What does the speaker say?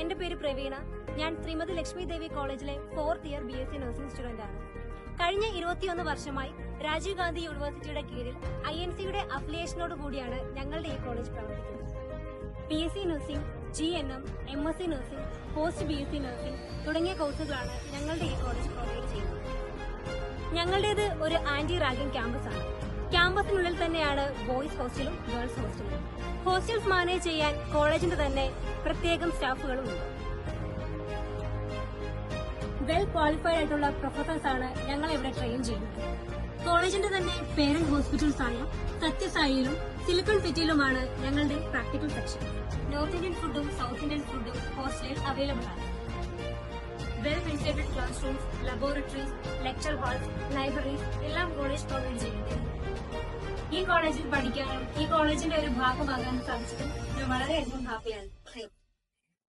എന്റെ പേര് പ്രവീണ. ഞാൻ ശ്രീമതി ലക്ഷ്മി ദേവി കോളേജിലെ 4th year BSc nursing student ആണ്. കഴിഞ്ഞ 21 വർഷമായി രാജീവ് ഗാന്ധി യൂണിവേഴ്സിറ്റിയുടെ കീഴിൽ INC-യുടെ അഫിലിയേഷനോട് കൂടിയാണ് ഞങ്ങളുടെ ഈ കോളേജ് പ്രവർത്തിക്കുന്നത്. BSc nursing, GNM, MSc nursing, post BSc nursing തുടങ്ങിയ കോഴ്സുകളാണ് ഞങ്ങളുടെ ഈ കോളേജ് പ്രൊവൈഡ് ചെയ്യുന്നത്. ഞങ്ങളുടേത് ഒരു ആന്റി റാഗിംഗ് ക്യാമ്പസ് ആണ്. ക്യാമ്പസിനുള്ളിൽ തന്നെയാണ് ബോയ്സ് ഹോസ്റ്റലും ഗേൾസ് ഹോസ്റ്റലും. ഹോസ്റ്റൽസ് മാനേജ് ചെയ്യാൻ കോളേജിന്റെ തന്നെ പ്രത്യേകം സ്റ്റാഫുകളും ഉണ്ട്. വെൽ ക്വാളിഫൈഡ് ആയിട്ടുള്ള പ്രൊഫസേഴ്സ് ആണ് ഞങ്ങൾ ഇവിടെ ട്രെയിൻ ചെയ്യുന്നത്. കോളേജിന്റെ തന്നെ പേരന്റ് ഹോസ്പിറ്റൽസ് ആയ സത്യസായിയിലും സിലിക്കൺ സിറ്റിയിലുമാണ് ഞങ്ങളുടെ പ്രാക്ടിക്കൽ സെക്ഷൻ. നോർത്ത് ഇന്ത്യൻ ഫുഡും സൗത്ത് ഇന്ത്യൻ ഫുഡും ഹോസ്റ്റലിൽ അവൈലബിൾ ആണ്. Well ventilated class rooms, laboratories, lecture halls, libraries എല്ലാം കോളേജ് പ്രൊവൈഡ് ചെയ്യുന്നുണ്ട്. ഈ കോളേജിൽ പഠിക്കാനും ഈ കോളേജിന്റെ ഒരു ഭാഗമാകാനും സാധിച്ചത് ഞാൻ വളരെയധികം ഹാപ്പിയാണ്.